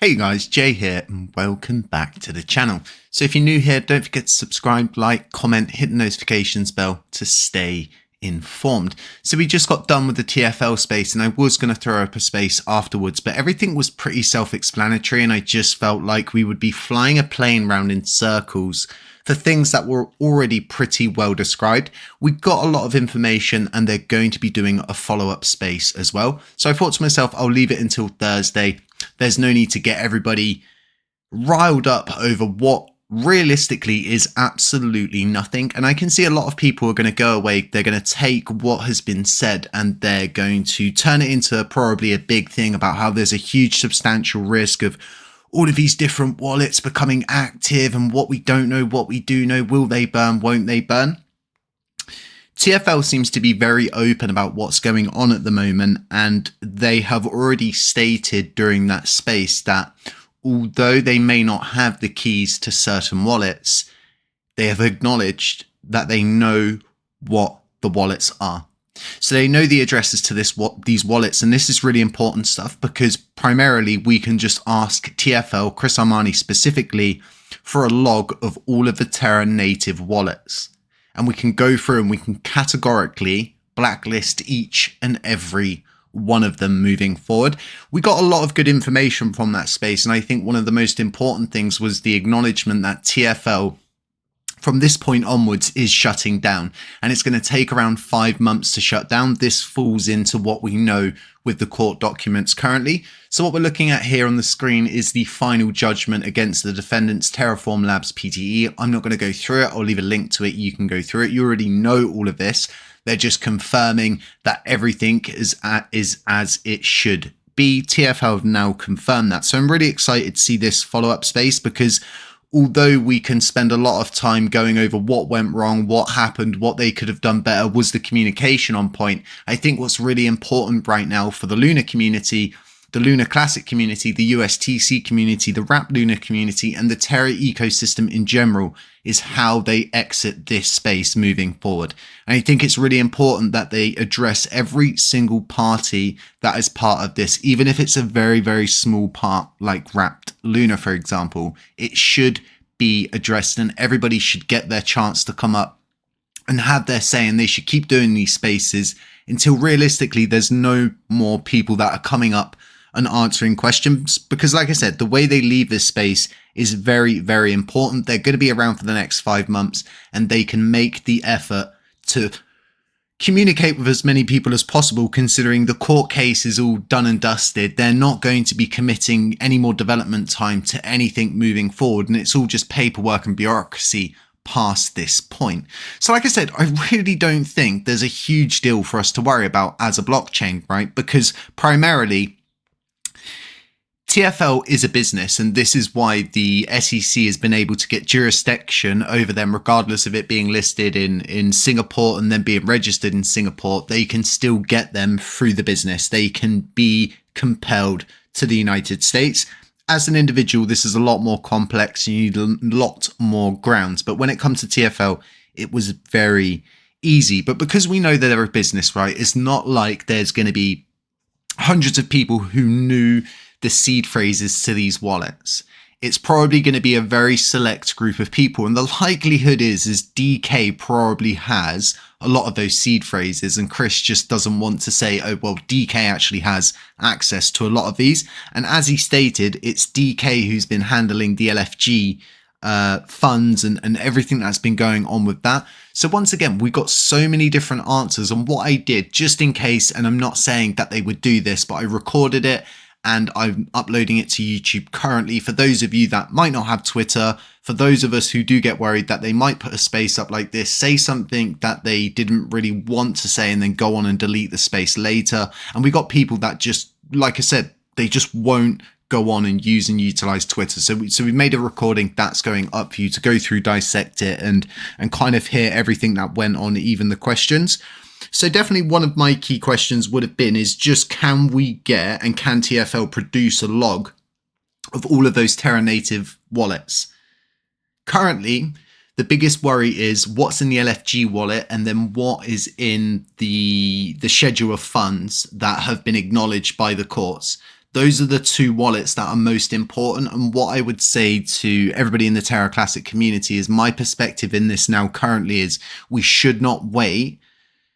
Hey guys, Jay here and welcome back to the channel. So if you're new here, don't forget to subscribe, like, comment, hit the notifications bell to stay informed. So we just got done with the TFL space and I was going to throw up a space afterwards, but everything was pretty self-explanatory and I just felt like we would be flying a plane round in circles for things that were already pretty well described. We got a lot of information and they're going to be doing a follow-up space as well. So I thought to myself, I'll leave it until Thursday. There's no need to get everybody riled up over what realistically is absolutely nothing. And I can see a lot of people are going to go away. They're going to take what has been said and they're going to turn it into probably a big thing about how there's a huge substantial risk of all of these different wallets becoming active and what we don't know, what we do know. Will they burn? Won't they burn? TFL seems to be very open about what's going on at the moment, and they have already stated during that space that although they may not have the keys to certain wallets, they have acknowledged that they know what the wallets are. So they know the addresses to these wallets, and this is really important stuff because primarily we can just ask TFL, Chris Armani specifically, for a log of all of the Terra native wallets. And we can go through and we can categorically blacklist each and every one of them moving forward. We got a lot of good information from that space. And I think one of the most important things was the acknowledgement that TFL from this point onwards is shutting down. And it's going to take around 5 months to shut down. This falls into what we know with the court documents currently. So what we're looking at here on the screen is the final judgment against the defendants, Terraform Labs Pte. I'm not going to go through it. I'll leave a link to it. You can go through it. You already know all of this. They're just confirming that everything is as it should be. TFL have now confirmed that. So I'm really excited to see this follow-up space because although we can spend a lot of time going over what went wrong, what happened, what they could have done better, was the communication on point, I think what's really important right now for the Luna community, the Luna Classic community, the USTC community, the Wrap Luna community, and the Terra ecosystem in general is how they exit this space moving forward. And I think it's really important that they address every single party that is part of this, even if it's a very, very small part like Wrapped Luna, for example. It should be addressed and everybody should get their chance to come up and have their say, and they should keep doing these spaces until realistically there's no more people that are coming up and answering questions, because like I said, the way they leave this space is very, very important. They're going to be around for the next 5 months and they can make the effort to communicate with as many people as possible, considering the court case is all done and dusted. They're not going to be committing any more development time to anything moving forward, and it's all just paperwork and bureaucracy past this point. So like I said, I really don't think there's a huge deal for us to worry about as a blockchain, right? Because primarily TFL is a business, and this is why the SEC has been able to get jurisdiction over them, regardless of it being listed in Singapore and then being registered in Singapore. They can still get them through the business. They can be compelled to the United States. As an individual, this is a lot more complex. You need a lot more grounds. But when it comes to TFL, it was very easy. But because we know that they're a business, right, it's not like there's going to be hundreds of people who knew the seed phrases to these wallets. It's probably going to be a very select group of people, and the likelihood is DK probably has a lot of those seed phrases, and Chris just doesn't want to say, oh well, DK actually has access to a lot of these. And as he stated, it's DK who's been handling the LFG funds and everything that's been going on with that. So once again, we got so many different answers. And what I did, just in case, and I'm not saying that they would do this, but I recorded it and I'm uploading it to YouTube currently. For those of you that might not have Twitter, for those of us who do get worried that they might put a space up like this, say something that they didn't really want to say and then go on and delete the space later. And we got people that just, like I said, they just won't go on and use and utilize Twitter. So we've made a recording that's going up for you to go through, dissect it, and kind of hear everything that went on, even the questions. So definitely one of my key questions would have been is just, can we get, and can TFL produce a log of all of those Terra native wallets? Currently, the biggest worry is what's in the LFG wallet and then what is in the schedule of funds that have been acknowledged by the courts. Those are the two wallets that are most important. And what I would say to everybody in the Terra Classic community is my perspective in this now currently is we should not wait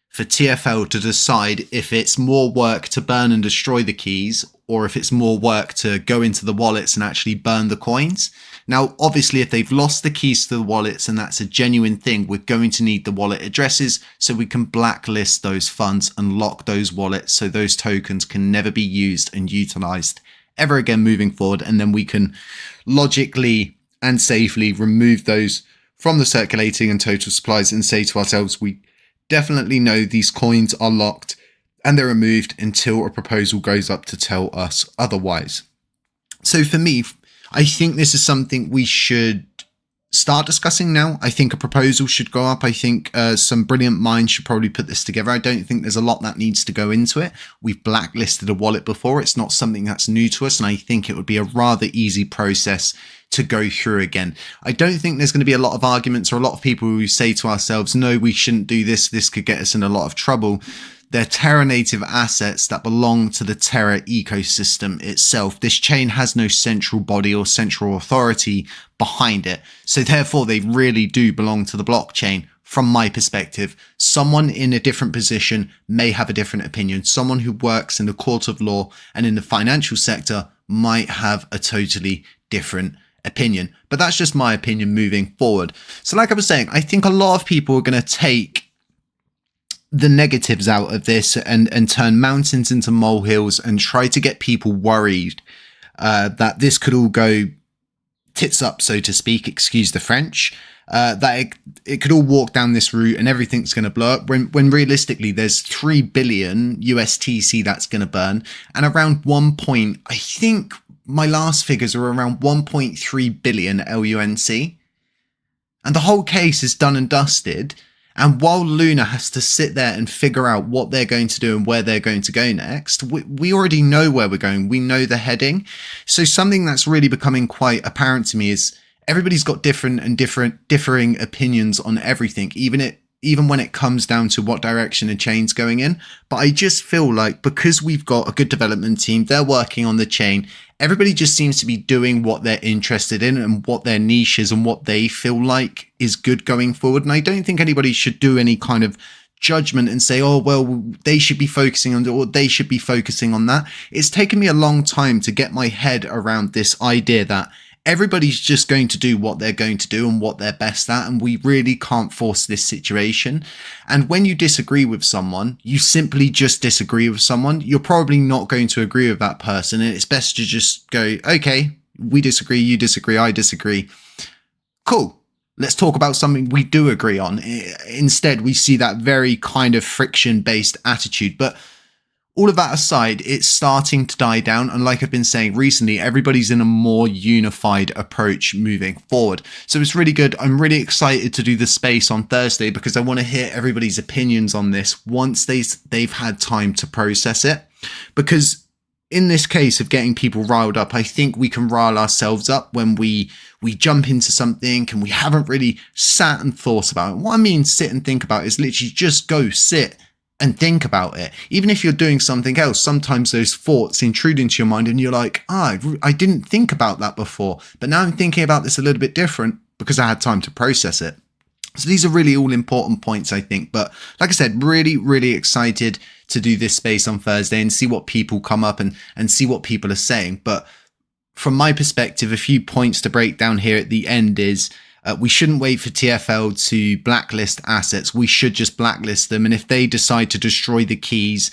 for TFL to decide if it's more work to burn and destroy the keys or if it's more work to go into the wallets and actually burn the coins. Now, obviously, if they've lost the keys to the wallets and that's a genuine thing, we're going to need the wallet addresses so we can blacklist those funds and lock those wallets so those tokens can never be used and utilized ever again moving forward. And then we can logically and safely remove those from the circulating and total supplies and say to ourselves, we definitely know these coins are locked and they're removed until a proposal goes up to tell us otherwise. So for me, I think this is something we should start discussing now. I think a proposal should go up. I think some brilliant minds should probably put this together. I don't think there's a lot that needs to go into it. We've blacklisted a wallet before. It's not something that's new to us. And I think it would be a rather easy process to go through again. I don't think there's going to be a lot of arguments or a lot of people who say to ourselves, no, we shouldn't do this. This could get us in a lot of trouble. They're Terra native assets that belong to the Terra ecosystem itself. This chain has no central body or central authority behind it. So therefore, they really do belong to the blockchain. From my perspective, someone in a different position may have a different opinion. Someone who works in the court of law and in the financial sector might have a totally different opinion. But that's just my opinion moving forward. So like I was saying, I think a lot of people are going to take the negatives out of this and turn mountains into molehills and try to get people worried that this could all go tits up, so to speak, excuse the French, that it could all walk down this route and everything's going to blow up when realistically there's 3 billion USTC that's going to burn and around I think my last figures are around 1.3 billion LUNC. And the whole case is done and dusted. And while Luna has to sit there and figure out what they're going to do and where they're going to go next, we already know where we're going. We know the heading. So something that's really becoming quite apparent to me is everybody's got differing opinions on everything, even when it comes down to what direction a chain's going in. But I just feel like because we've got a good development team, they're working on the chain, everybody just seems to be doing what they're interested in and what their niche is and what they feel like is good going forward. And I don't think anybody should do any kind of judgment and say, oh, well, they should be focusing on it or they should be focusing on that. It's taken me a long time to get my head around this idea that everybody's just going to do what they're going to do and what they're best at. And we really can't force this situation. And when you disagree with someone, you simply just disagree with someone. You're probably not going to agree with that person. And it's best to just go, okay, we disagree, you disagree, I disagree. Cool. Let's talk about something we do agree on. Instead, we see that very kind of friction-based attitude. But all of that aside, it's starting to die down. And like I've been saying recently, everybody's in a more unified approach moving forward. So it's really good. I'm really excited to do the space on Thursday because I want to hear everybody's opinions on this once they've had time to process it. Because in this case of getting people riled up, I think we can rile ourselves up when we jump into something and we haven't really sat and thought about it. What I mean sit and think about is literally just go sit and think about it. Even if you're doing something else, sometimes those thoughts intrude into your mind and you're like, I didn't think about that before, but now I'm thinking about this a little bit different because I had time to process it. So these are really all important points, I think. But like I said, really, really excited to do this space on Thursday and see what people come up and see what people are saying. But from my perspective, a few points to break down here at the end is we shouldn't wait for TFL to blacklist assets. We should just blacklist them. And if they decide to destroy the keys,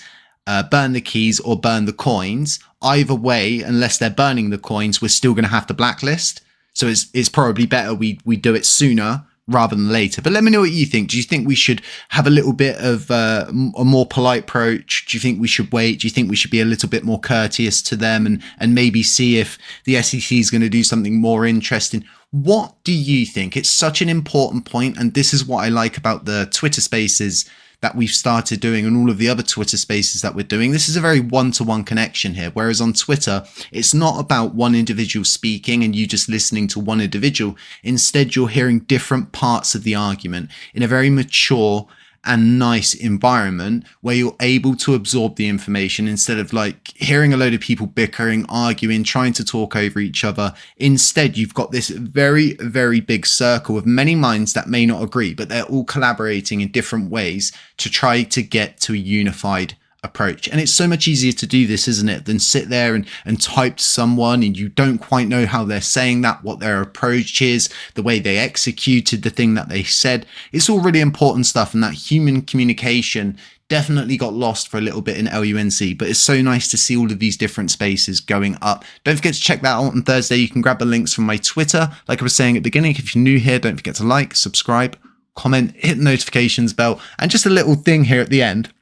burn the keys or burn the coins, either way, unless they're burning the coins, we're still going to have to blacklist. So it's probably better we do it sooner rather than later. But let me know what you think. Do you think we should have a little bit of a more polite approach? Do you think we should wait? Do you think we should be a little bit more courteous to them and maybe see if the SEC is going to do something more interesting? What do you think? It's such an important point, and this is what I like about the Twitter Spaces that we've started doing and all of the other Twitter Spaces that we're doing. This is a very one-to-one connection here, whereas on Twitter, it's not about one individual speaking and you just listening to one individual. Instead, you're hearing different parts of the argument in a very mature and nice environment where you're able to absorb the information instead of like hearing a load of people bickering, arguing, trying to talk over each other. Instead, you've got this very, very big circle of many minds that may not agree, but they're all collaborating in different ways to try to get to a unified approach. And it's so much easier to do this, isn't it, than sit there and type to someone and you don't quite know how they're saying that, what their approach is, the way they executed the thing that they said. It's all really important stuff, and that human communication definitely got lost for a little bit in LUNC, but it's so nice to see all of these different spaces going up. Don't forget to check that out on Thursday. You can grab the links from my Twitter. Like I was saying at the beginning, if you're new here, don't forget to like, subscribe, comment, hit the notifications bell, and just a little thing here at the end.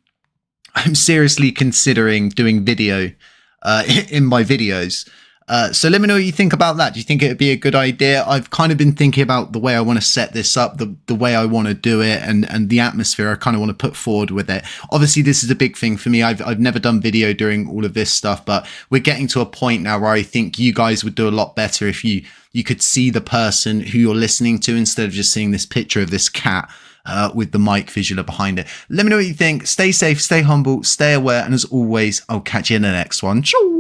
I'm seriously considering doing video in my videos. So let me know what you think about that. Do you think it would be a good idea? I've kind of been thinking about the way I want to set this up, the way I want to do it, and the atmosphere I kind of want to put forward with it. Obviously, this is a big thing for me. I've never done video during all of this stuff, but we're getting to a point now where I think you guys would do a lot better if you could see the person who you're listening to instead of just seeing this picture of this cat with the mic visual behind it. Let me know what you think. Stay safe, stay humble, stay aware, and as always, I'll catch you in the next one. Ciao.